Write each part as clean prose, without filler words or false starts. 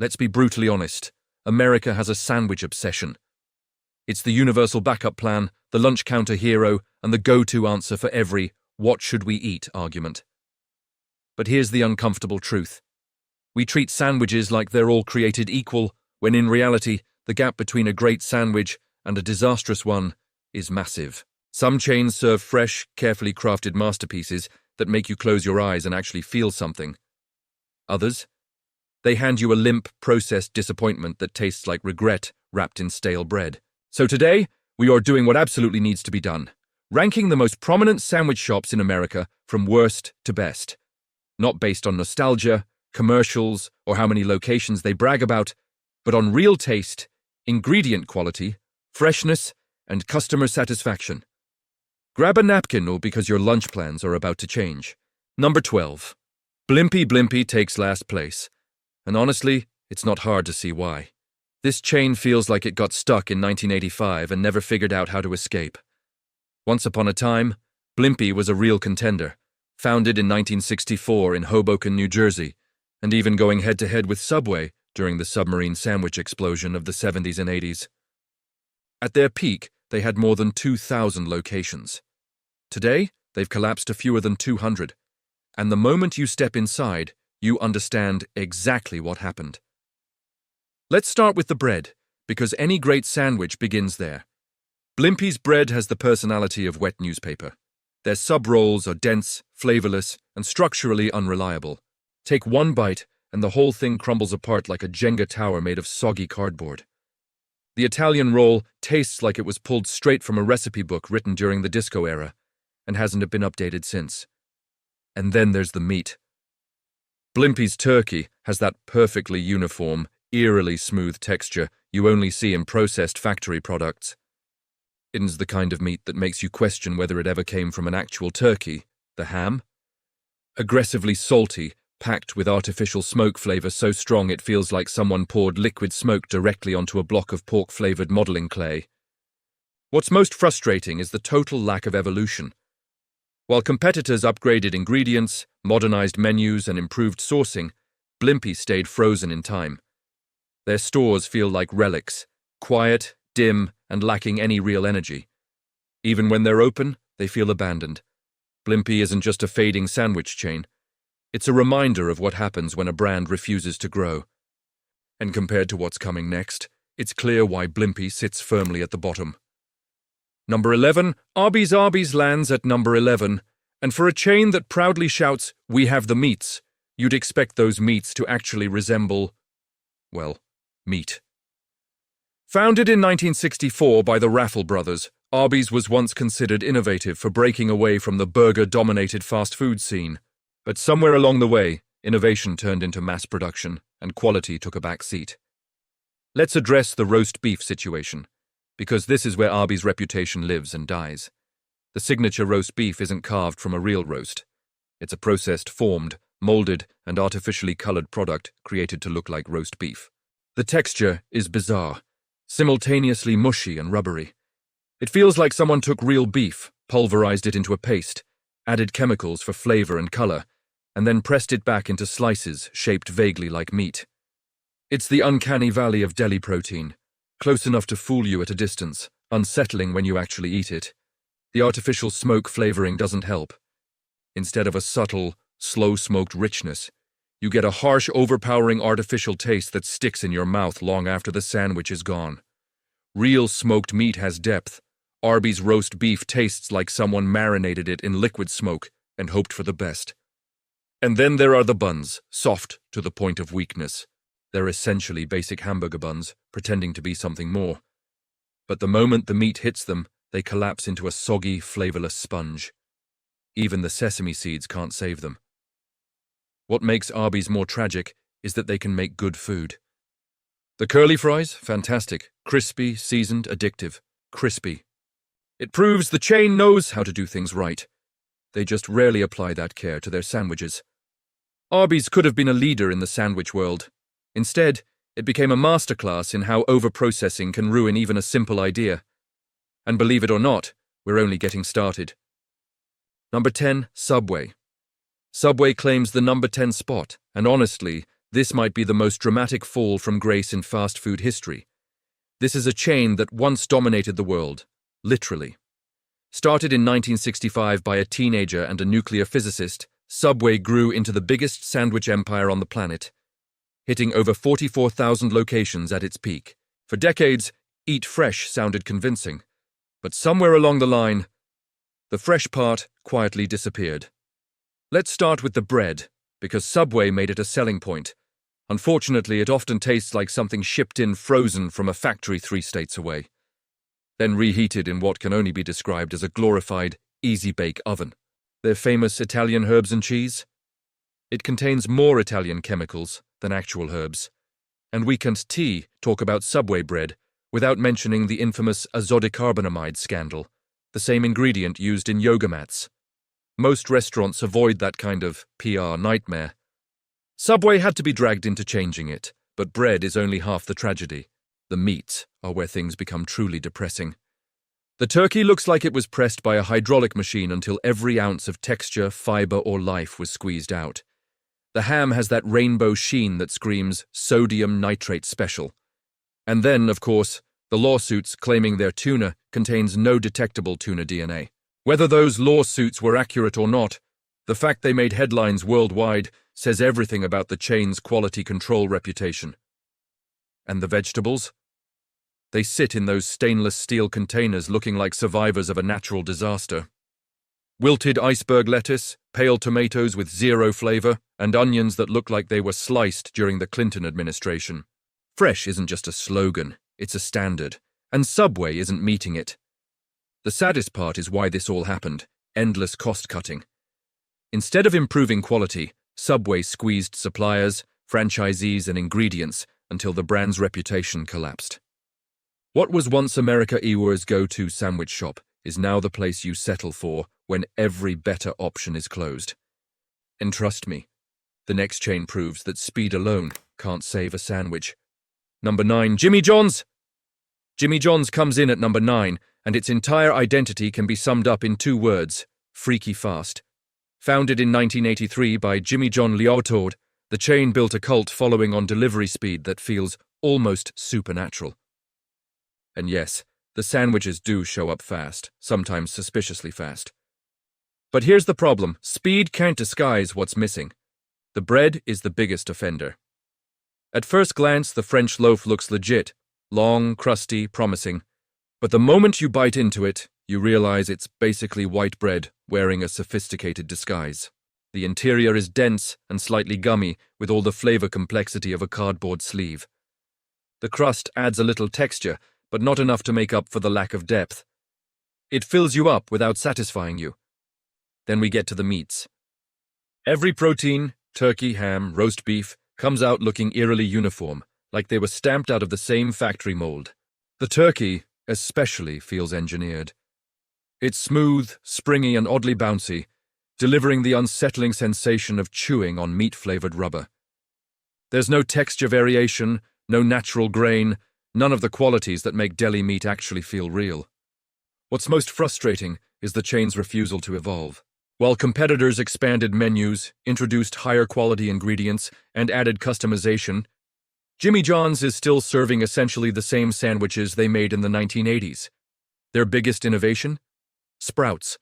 Let's be brutally honest. America has a sandwich obsession. It's the universal backup plan, the lunch counter hero, and the go-to answer for every "what should we eat" argument. But here's the uncomfortable truth. We treat sandwiches like they're all created equal, when in reality, the gap between a great sandwich and a disastrous one is massive. Some chains serve fresh, carefully crafted masterpieces that make you close your eyes and actually feel something. Others? They hand you a limp, processed disappointment that tastes like regret wrapped in stale bread. So today, we are doing what absolutely needs to be done. Ranking the most prominent sandwich shops in America from worst to best. Not based on nostalgia, commercials, or how many locations they brag about, but on real taste, ingredient quality, freshness, and customer satisfaction. Grab a napkin or because your lunch plans are about to change. Number 12. Blimpie takes last place. And honestly, it's not hard to see why. This chain feels like it got stuck in 1985 and never figured out how to escape. Once upon a time, Blimpie was a real contender, founded in 1964 in Hoboken, New Jersey, and even going head-to-head with Subway during the submarine sandwich explosion of the 70s and 80s. At their peak, they had more than 2,000 locations. Today, they've collapsed to fewer than 200, and the moment you step inside, you understand exactly what happened. Let's start with the bread, because any great sandwich begins there. Blimpie's bread has the personality of wet newspaper. Their sub-rolls are dense, flavorless, and structurally unreliable. Take one bite, and the whole thing crumbles apart like a Jenga tower made of soggy cardboard. The Italian roll tastes like it was pulled straight from a recipe book written during the disco era, and hasn't been updated since. And then there's the meat. Blimpie's turkey has that perfectly uniform, eerily smooth texture you only see in processed factory products. It's the kind of meat that makes you question whether it ever came from an actual turkey, the ham. Aggressively salty, packed with artificial smoke flavor so strong it feels like someone poured liquid smoke directly onto a block of pork-flavored modeling clay. What's most frustrating is the total lack of evolution. While competitors upgraded ingredients, modernized menus, and improved sourcing, Blimpie stayed frozen in time. Their stores feel like relics, quiet, dim, and lacking any real energy. Even when they're open, they feel abandoned. Blimpie isn't just a fading sandwich chain. It's a reminder of what happens when a brand refuses to grow. And compared to what's coming next, it's clear why Blimpie sits firmly at the bottom. Number 11, Arby's lands at number 11, and for a chain that proudly shouts, "We have the meats," you'd expect those meats to actually resemble, well, meat. Founded in 1964 by the Raffle brothers, Arby's was once considered innovative for breaking away from the burger-dominated fast food scene. But somewhere along the way, innovation turned into mass production, and quality took a back seat. Let's address the roast beef situation, because this is where Arby's reputation lives and dies. The signature roast beef isn't carved from a real roast. It's a processed, formed, molded, and artificially colored product created to look like roast beef. The texture is bizarre, simultaneously mushy and rubbery. It feels like someone took real beef, pulverized it into a paste, added chemicals for flavor and color, and then pressed it back into slices shaped vaguely like meat. It's the uncanny valley of deli protein, close enough to fool you at a distance, unsettling when you actually eat it. The artificial smoke flavoring doesn't help. Instead of a subtle, slow-smoked richness, you get a harsh, overpowering artificial taste that sticks in your mouth long after the sandwich is gone. Real smoked meat has depth. Arby's roast beef tastes like someone marinated it in liquid smoke and hoped for the best. And then there are the buns, soft to the point of weakness. They're essentially basic hamburger buns, pretending to be something more. But the moment the meat hits them, they collapse into a soggy, flavorless sponge. Even the sesame seeds can't save them. What makes Arby's more tragic is that they can make good food. The curly fries? Fantastic. Crispy, seasoned, addictive. Crispy. It proves the chain knows how to do things right. They just rarely apply that care to their sandwiches. Arby's could have been a leader in the sandwich world. Instead, it became a masterclass in how overprocessing can ruin even a simple idea. And believe it or not, we're only getting started. Number 10, Subway. Subway claims the number 10 spot, and honestly, This might be the most dramatic fall from grace in fast food history. This is a chain that once dominated the world, literally. Started in 1965 by a teenager and a nuclear physicist, Subway grew into the biggest sandwich empire on the planet, hitting over 44,000 locations at its peak. For decades, Eat Fresh sounded convincing, but somewhere along the line, the fresh part quietly disappeared. Let's start with the bread, because Subway made it a selling point. Unfortunately, it often tastes like something shipped in frozen from a factory 3 states away, then reheated in what can only be described as a glorified, easy-bake oven. Their famous Italian herbs and cheese? It contains more Italian chemicals than actual herbs. And we can't talk about Subway bread without mentioning the infamous azodicarbonamide scandal, the same ingredient used in yoga mats. Most restaurants avoid that kind of PR nightmare. Subway had to be dragged into changing it, but bread is only half the tragedy. The meats are where things become truly depressing. The turkey looks like it was pressed by a hydraulic machine until every ounce of texture, fiber, or life was squeezed out. The ham has that rainbow sheen that screams sodium nitrate special. And then, of course, the lawsuits claiming their tuna contains no detectable tuna DNA. Whether those lawsuits were accurate or not, the fact they made headlines worldwide says everything about the chain's quality control reputation. And the vegetables? They sit in those stainless steel containers looking like survivors of a natural disaster. Wilted iceberg lettuce, pale tomatoes with zero flavor, and onions that look like they were sliced during the Clinton administration. Fresh isn't just a slogan, it's a standard, and Subway isn't meeting it. The saddest part is why this all happened: endless cost-cutting. Instead of improving quality, Subway squeezed suppliers, franchisees, and ingredients until the brand's reputation collapsed. What was once America's go-to sandwich shop is now the place you settle for when every better option is closed. And trust me, the next chain proves that speed alone can't save a sandwich. Number 9, Jimmy John's. Jimmy John's comes in at number 9, and its entire identity can be summed up in 2 words: freaky fast. Founded in 1983 by Jimmy John Leopold, the chain built a cult following on delivery speed that feels almost supernatural. And yes, the sandwiches do show up fast, sometimes suspiciously fast. But here's the problem: speed can't disguise what's missing. The bread is the biggest offender. At first glance, the French loaf looks legit, long, crusty, promising. But the moment you bite into it, you realize it's basically white bread wearing a sophisticated disguise. The interior is dense and slightly gummy, with all the flavor complexity of a cardboard sleeve. The crust adds a little texture, but not enough to make up for the lack of depth. It fills you up without satisfying you. Then we get to the meats. Every protein, turkey, ham, roast beef, comes out looking eerily uniform, like they were stamped out of the same factory mold. The turkey, especially, feels engineered. It's smooth, springy, and oddly bouncy, delivering the unsettling sensation of chewing on meat-flavored rubber. There's no texture variation, no natural grain, none of the qualities that make deli meat actually feel real. What's most frustrating is the chain's refusal to evolve. While competitors expanded menus, introduced higher quality ingredients, and added customization, Jimmy John's is still serving essentially the same sandwiches they made in the 1980s. Their biggest innovation? Sprouts.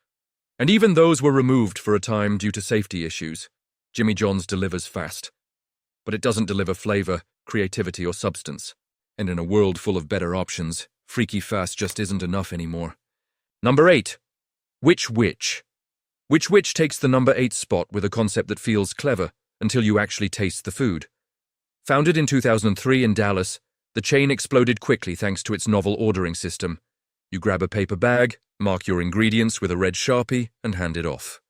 And even those were removed for a time due to safety issues. Jimmy John's delivers fast. But it doesn't deliver flavor, creativity, or substance. And in a world full of better options, freaky fast just isn't enough anymore. Number 8. Wich. Wich takes the number 8 spot with a concept that feels clever until you actually taste the food. Founded in 2003 in Dallas, the chain exploded quickly thanks to its novel ordering system. You grab a paper bag, mark your ingredients with a red Sharpie, and hand it off.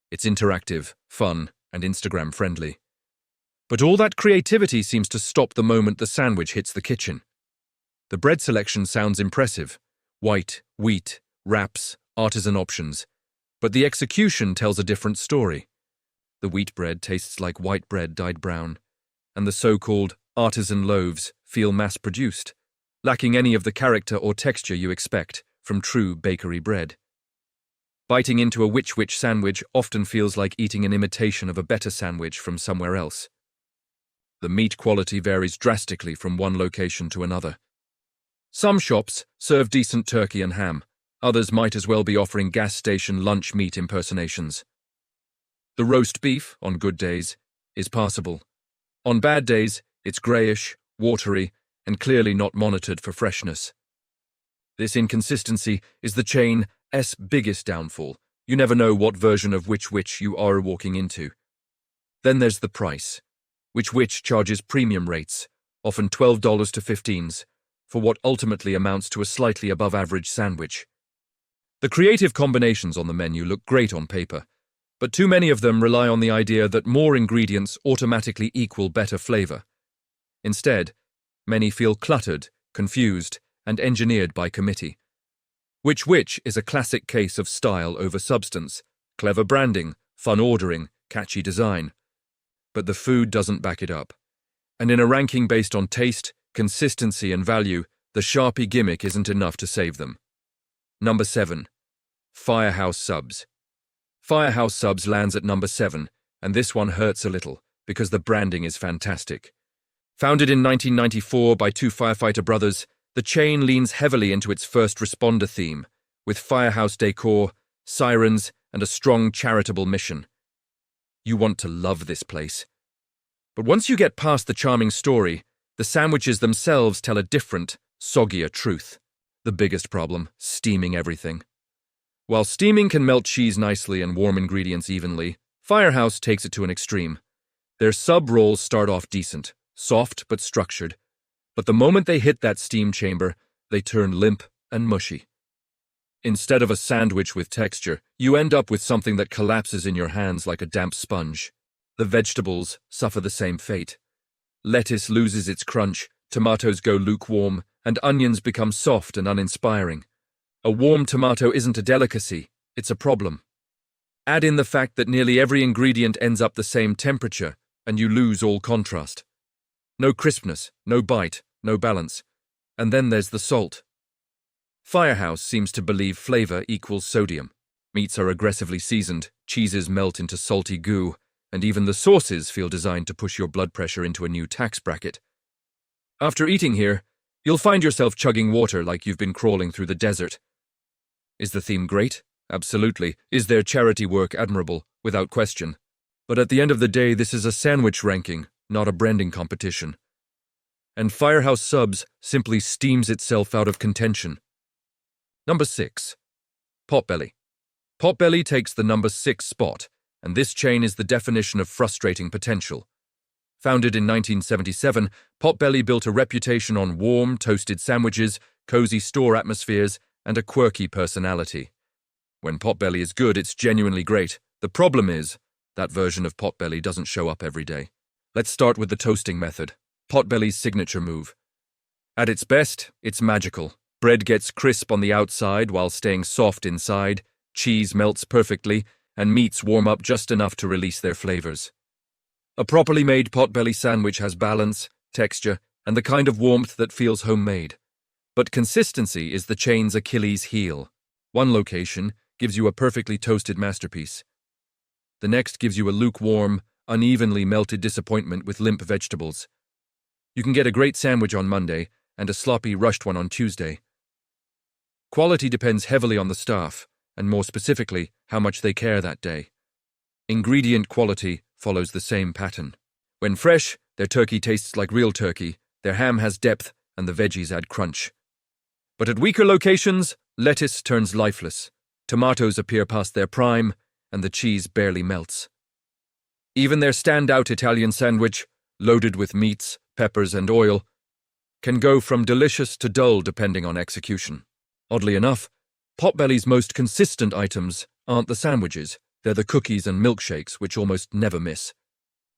It's interactive, fun, and Instagram-friendly. But all that creativity seems to stop the moment the sandwich hits the kitchen. The bread selection sounds impressive: white, wheat, wraps, artisan options. But the execution tells a different story. The wheat bread tastes like white bread dyed brown, and the so-called artisan loaves feel mass-produced, lacking any of the character or texture you expect from true bakery bread. Biting into a Wich sandwich often feels like eating an imitation of a better sandwich from somewhere else. The meat quality varies drastically from one location to another. Some shops serve decent turkey and ham. Others might as well be offering gas station lunch meat impersonations. The roast beef, on good days, is passable. On bad days, it's greyish, watery, and clearly not monitored for freshness. This inconsistency is the chain's biggest downfall. You never know what version of Wich you are walking into. Then there's the price. Wich charges premium rates, often $12 to $15, for what ultimately amounts to a slightly above-average sandwich. The creative combinations on the menu look great on paper, but too many of them rely on the idea that more ingredients automatically equal better flavor. Instead, many feel cluttered, confused, and engineered by committee. Wich is a classic case of style over substance, clever branding, fun ordering, catchy design. But the food doesn't back it up. And in a ranking based on taste, consistency, and value, the Sharpie gimmick isn't enough to save them. Number 7. Firehouse Subs. Firehouse Subs lands at number 7, and this one hurts a little, because the branding is fantastic. Founded in 1994 by two firefighter brothers, the chain leans heavily into its first responder theme, with firehouse decor, sirens, and a strong charitable mission. You want to love this place. But once you get past the charming story, the sandwiches themselves tell a different, soggier truth. The biggest problem, steaming everything. While steaming can melt cheese nicely and warm ingredients evenly, Firehouse takes it to an extreme. Their sub rolls start off decent, soft but structured, but the moment they hit that steam chamber, they turn limp and mushy. Instead of a sandwich with texture, you end up with something that collapses in your hands like a damp sponge. The vegetables suffer the same fate. Lettuce loses its crunch, tomatoes go lukewarm, and onions become soft and uninspiring. A warm tomato isn't a delicacy, it's a problem. Add in the fact that nearly every ingredient ends up the same temperature, and you lose all contrast. No crispness, no bite, no balance. And then there's the salt. Firehouse seems to believe flavor equals sodium. Meats are aggressively seasoned, cheeses melt into salty goo, and even the sauces feel designed to push your blood pressure into a new tax bracket. After eating here, you'll find yourself chugging water like you've been crawling through the desert. Is the theme great? Absolutely. Is their charity work admirable? Without question. But at the end of the day, this is a sandwich ranking, not a branding competition. And Firehouse Subs simply steams itself out of contention. Number 6. Potbelly. Potbelly takes the number 6 spot, and this chain is the definition of frustrating potential. Founded in 1977, Potbelly built a reputation on warm, toasted sandwiches, cozy store atmospheres, and a quirky personality. When Potbelly is good, it's genuinely great. The problem is, that version of Potbelly doesn't show up every day. Let's start with the toasting method, Potbelly's signature move. At its best, it's magical. Bread gets crisp on the outside while staying soft inside, cheese melts perfectly, and meats warm up just enough to release their flavors. A properly made Potbelly sandwich has balance, texture, and the kind of warmth that feels homemade. But consistency is the chain's Achilles heel. One location gives you a perfectly toasted masterpiece. The next gives you a lukewarm, unevenly melted disappointment with limp vegetables. You can get a great sandwich on Monday and a sloppy, rushed one on Tuesday. Quality depends heavily on the staff, and more specifically, how much they care that day. Ingredient quality follows the same pattern. When fresh, their turkey tastes like real turkey, their ham has depth, and the veggies add crunch. But at weaker locations, lettuce turns lifeless, tomatoes appear past their prime, and the cheese barely melts. Even their standout Italian sandwich, loaded with meats, peppers, and oil, can go from delicious to dull depending on execution. Oddly enough, Potbelly's most consistent items aren't the sandwiches, they're the cookies and milkshakes, which almost never miss.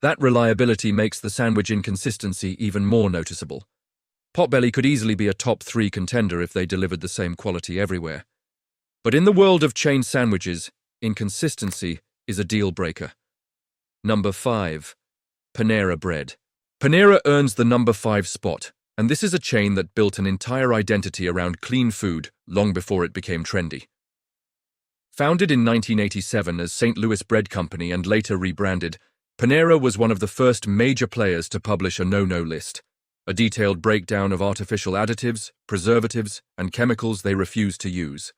That reliability makes the sandwich inconsistency even more noticeable. Potbelly could easily be a top 3 contender if they delivered the same quality everywhere. But in the world of chain sandwiches, inconsistency is a deal breaker. Number 5. Panera Bread. Panera earns the number 5 spot, and this is a chain that built an entire identity around clean food long before it became trendy. Founded in 1987 as St. Louis Bread Company and later rebranded, Panera was one of the first major players to publish a no-no list, a detailed breakdown of artificial additives, preservatives, and chemicals they refuse to use.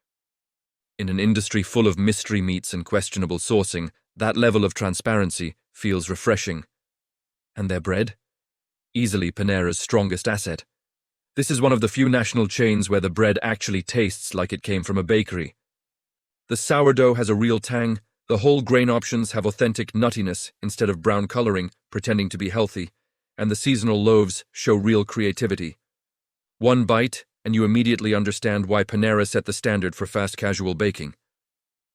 In an industry full of mystery meats and questionable sourcing, that level of transparency feels refreshing. And their bread? Easily Panera's strongest asset. This is one of the few national chains where the bread actually tastes like it came from a bakery. The sourdough has a real tang, the whole grain options have authentic nuttiness instead of brown coloring, pretending to be healthy, and the seasonal loaves show real creativity. One bite, and you immediately understand why Panera set the standard for fast casual baking.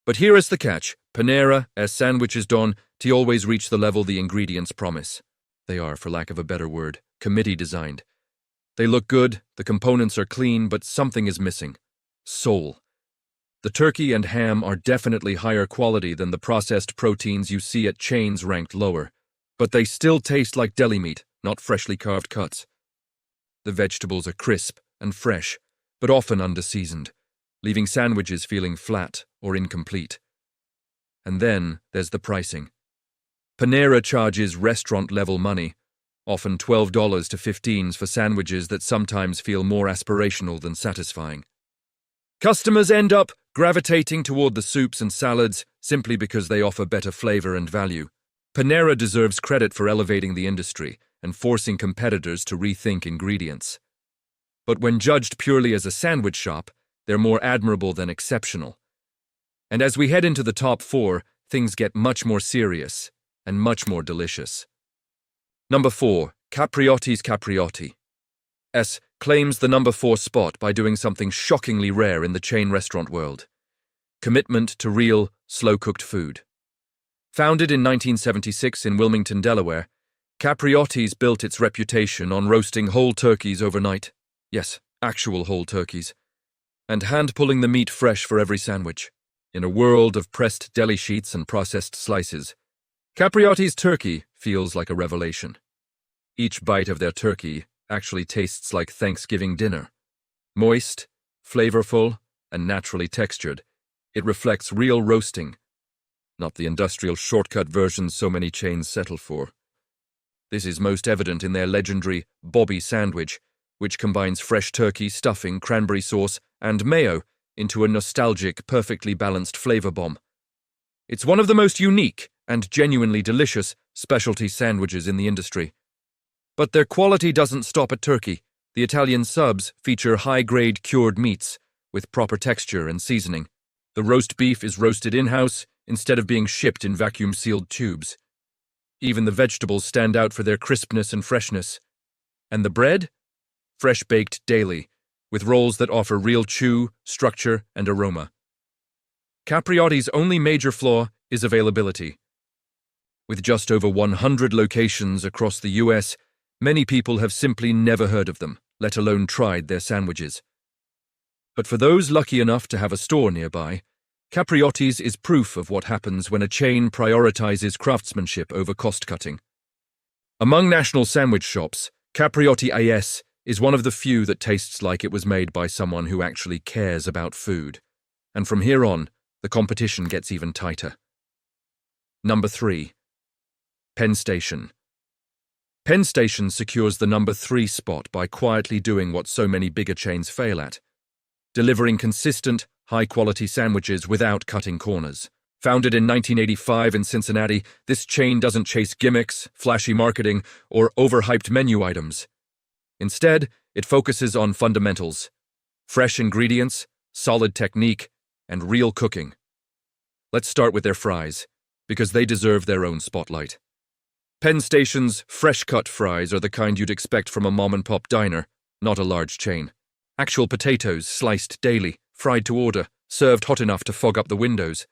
But here is the catch. Panera, as sandwiches don, to always reach the level the ingredients promise. They are, for lack of a better word, committee designed. They look good, the components are clean, but something is missing. Soul. The turkey and ham are definitely higher quality than the processed proteins you see at chains ranked lower, but they still taste like deli meat, not freshly carved cuts. The vegetables are crisp and fresh, but often under-seasoned, leaving sandwiches feeling flat or incomplete. And then there's the pricing. Panera charges restaurant-level money, often $12 to $15 for sandwiches that sometimes feel more aspirational than satisfying. Customers end up gravitating toward the soups and salads simply because they offer better flavor and value. Panera deserves credit for elevating the industry and forcing competitors to rethink ingredients. But when judged purely as a sandwich shop, they're more admirable than exceptional. And as we head into the top 4, things get much more serious and much more delicious. Number 4, Capriotti's Capriotti. S claims the number 4 spot by doing something shockingly rare in the chain restaurant world. Commitment to real, slow-cooked food. Founded in 1976 in Wilmington, Delaware, Capriotti's built its reputation on roasting whole turkeys overnight. Yes, actual whole turkeys. And hand-pulling the meat fresh for every sandwich. In a world of pressed deli sheets and processed slices, Capriotti's turkey feels like a revelation. Each bite of their turkey actually tastes like Thanksgiving dinner. Moist, flavorful, and naturally textured, it reflects real roasting, not the industrial shortcut versions so many chains settle for. This is most evident in their legendary Bobby sandwich, which combines fresh turkey, stuffing, cranberry sauce, and mayo into a nostalgic, perfectly balanced flavor bomb. It's one of the most unique and genuinely delicious specialty sandwiches in the industry. But their quality doesn't stop at turkey. The Italian subs feature high-grade cured meats with proper texture and seasoning. The roast beef is roasted in-house instead of being shipped in vacuum-sealed tubes. Even the vegetables stand out for their crispness and freshness. And the bread? Fresh-baked daily, with rolls that offer real chew, structure, and aroma. Capriotti's only major flaw is availability. With just over 100 locations across the US, many people have simply never heard of them, let alone tried their sandwiches. But for those lucky enough to have a store nearby, Capriotti's is proof of what happens when a chain prioritizes craftsmanship over cost-cutting. Among national sandwich shops, Capriotti AS is one of the few that tastes like it was made by someone who actually cares about food. And from here on, the competition gets even tighter. Number 3. Penn Station. Penn Station secures the number 3 spot by quietly doing what so many bigger chains fail at, delivering consistent, high-quality sandwiches without cutting corners. Founded in 1985 in Cincinnati, this chain doesn't chase gimmicks, flashy marketing, or overhyped menu items. Instead, it focuses on fundamentals: fresh ingredients, solid technique, and real cooking. Let's start with their fries, because they deserve their own spotlight. Penn Station's fresh-cut fries are the kind you'd expect from a mom-and-pop diner, not a large chain. Actual potatoes sliced daily, fried to order, served hot enough to fog up the windows.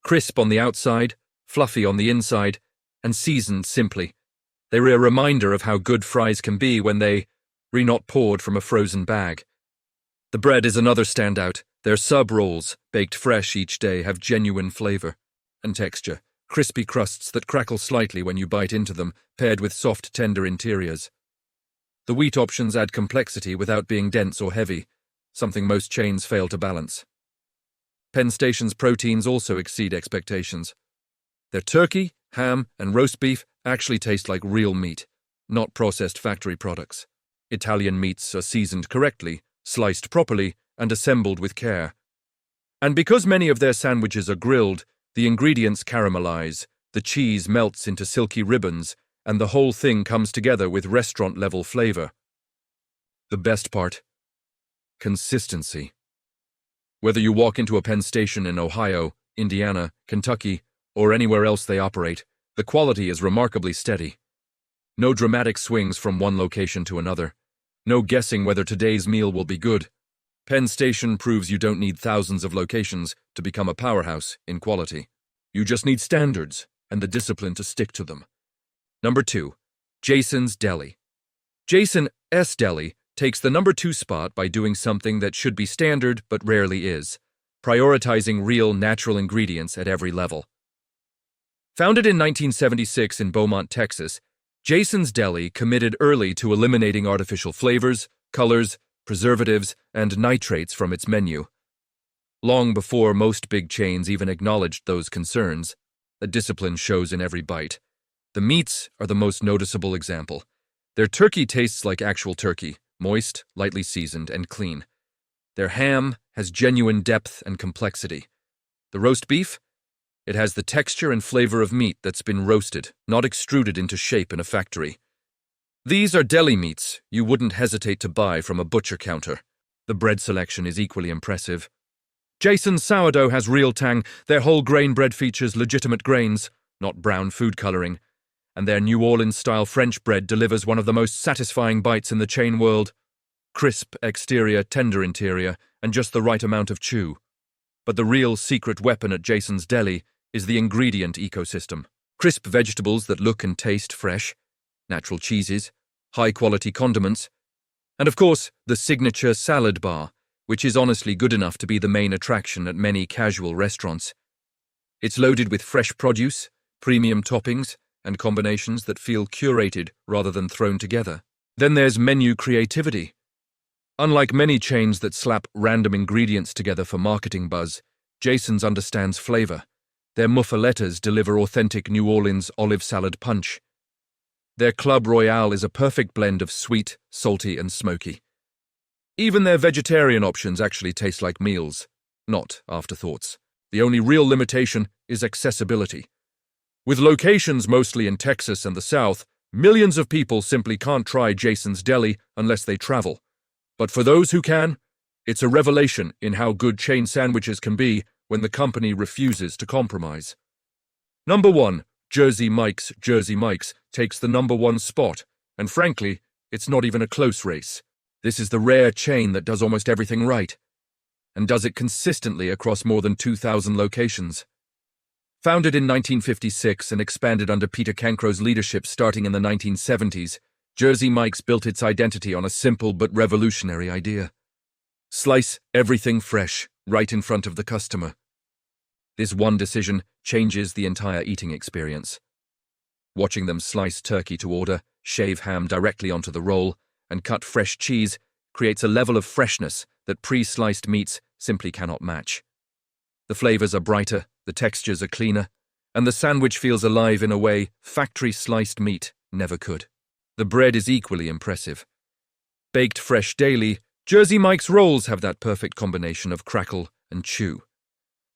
Crisp on the outside, fluffy on the inside, and seasoned simply. They're a reminder of how good fries can be when they're not poured from a frozen bag. The bread is another standout. Their sub rolls, baked fresh each day, have genuine flavor and texture. Crispy crusts that crackle slightly when you bite into them, paired with soft, tender interiors. The wheat options add complexity without being dense or heavy, something most chains fail to balance. Penn Station's proteins also exceed expectations. Their turkey ham, and roast beef actually taste like real meat, not processed factory products. Italian meats are seasoned correctly, sliced properly, and assembled with care. And because many of their sandwiches are grilled, the ingredients caramelize, the cheese melts into silky ribbons, and the whole thing comes together with restaurant-level flavor. The best part? Consistency. Whether you walk into a Penn Station in Ohio, Indiana, Kentucky, or anywhere else they operate, the quality is remarkably steady. No dramatic swings from one location to another. No guessing whether today's meal will be good. Penn Station proves you don't need thousands of locations to become a powerhouse in quality. You just need standards and the discipline to stick to them. Number 2. Jason's Deli. Jason's Deli takes the number 2 spot by doing something that should be standard but rarely is, prioritizing real, natural ingredients at every level. Founded in 1976 in Beaumont, Texas, Jason's Deli committed early to eliminating artificial flavors, colors, preservatives, and nitrates from its menu. Long before most big chains even acknowledged those concerns, the discipline shows in every bite. The meats are the most noticeable example. Their turkey tastes like actual turkey, moist, lightly seasoned, and clean. Their ham has genuine depth and complexity. The roast beef? It has the texture and flavor of meat that's been roasted, not extruded into shape in a factory. These are deli meats you wouldn't hesitate to buy from a butcher counter. The bread selection is equally impressive. Jason's sourdough has real tang, their whole grain bread features legitimate grains, not brown food coloring, and their New Orleans-style French bread delivers one of the most satisfying bites in the chain world. Crisp exterior, tender interior, and just the right amount of chew. But the real secret weapon at Jason's Deli is the ingredient ecosystem. Crisp vegetables that look and taste fresh, natural cheeses, high-quality condiments, and of course, the signature salad bar, which is honestly good enough to be the main attraction at many casual restaurants. It's loaded with fresh produce, premium toppings, and combinations that feel curated rather than thrown together. Then there's menu creativity. Unlike many chains that slap random ingredients together for marketing buzz, Jason's understands flavor. Their muffalettas deliver authentic New Orleans olive salad punch. Their Club Royale is a perfect blend of sweet, salty, and smoky. Even their vegetarian options actually taste like meals, not afterthoughts. The only real limitation is accessibility. With locations mostly in Texas and the South, millions of people simply can't try Jason's Deli unless they travel. But for those who can, it's a revelation in how good chain sandwiches can be when the company refuses to compromise. Number 1. Jersey Mike's. Jersey Mike's takes the number 1 spot, and frankly, it's not even a close race. This is the rare chain that does almost everything right, and does it consistently across more than 2,000 locations. Founded in 1956 and expanded under Peter Cancro's leadership starting in the 1970s, Jersey Mike's built its identity on a simple but revolutionary idea. Slice everything fresh, right in front of the customer. This one decision changes the entire eating experience. Watching them slice turkey to order, shave ham directly onto the roll, and cut fresh cheese creates a level of freshness that pre-sliced meats simply cannot match. The flavors are brighter, the textures are cleaner, and the sandwich feels alive in a way factory-sliced meat never could. The bread is equally impressive. Baked fresh daily, Jersey Mike's rolls have that perfect combination of crackle and chew.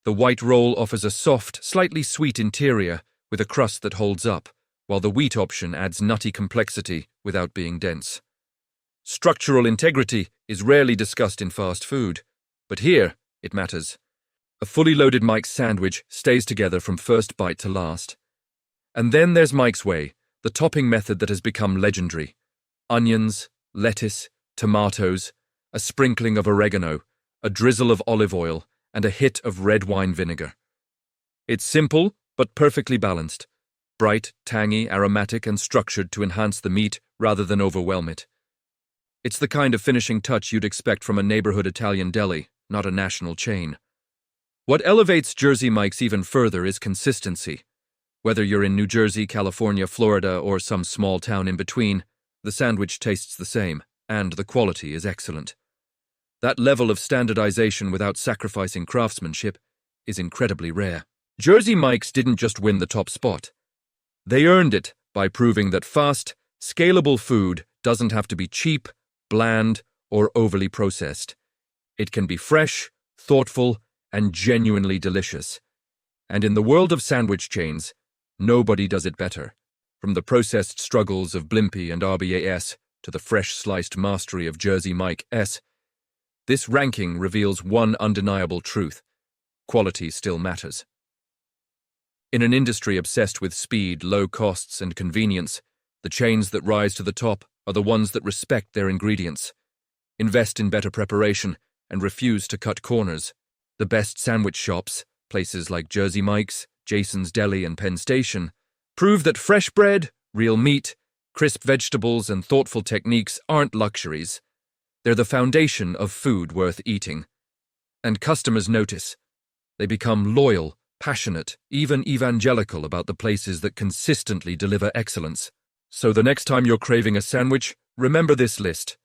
The white roll offers a soft, slightly sweet interior with a crust that holds up, while the wheat option adds nutty complexity without being dense. Structural integrity is rarely discussed in fast food, but here it matters. A fully loaded Mike's sandwich stays together from first bite to last. And then there's Mike's Way, the topping method that has become legendary. Onions, lettuce, tomatoes, a sprinkling of oregano, a drizzle of olive oil, and a hit of red wine vinegar. It's simple, but perfectly balanced. Bright, tangy, aromatic, and structured to enhance the meat rather than overwhelm it. It's the kind of finishing touch you'd expect from a neighborhood Italian deli, not a national chain. What elevates Jersey Mike's even further is consistency. Whether you're in New Jersey, California, Florida, or some small town in between, the sandwich tastes the same, and the quality is excellent. That level of standardization without sacrificing craftsmanship is incredibly rare. Jersey Mike's didn't just win the top spot. They earned it by proving that fast, scalable food doesn't have to be cheap, bland, or overly processed. It can be fresh, thoughtful, and genuinely delicious. And in the world of sandwich chains, nobody does it better. From the processed struggles of Blimpie and Arby to the fresh-sliced mastery of Jersey Mike S., this ranking reveals one undeniable truth: quality still matters. In an industry obsessed with speed, low costs, and convenience, the chains that rise to the top are the ones that respect their ingredients, invest in better preparation, and refuse to cut corners. The best sandwich shops, places like Jersey Mike's, Jason's Deli, and Penn Station, prove that fresh bread, real meat, crisp vegetables, and thoughtful techniques aren't luxuries. They're the foundation of food worth eating. And customers notice. They become loyal, passionate, even evangelical about the places that consistently deliver excellence. So the next time you're craving a sandwich, remember this list.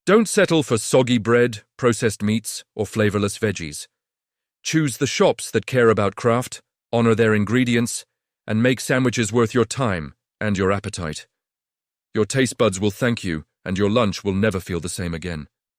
Don't settle for soggy bread, processed meats, or flavorless veggies. Choose the shops that care about craft, honor their ingredients, and make sandwiches worth your time and your appetite. Your taste buds will thank you, and your lunch will never feel the same again.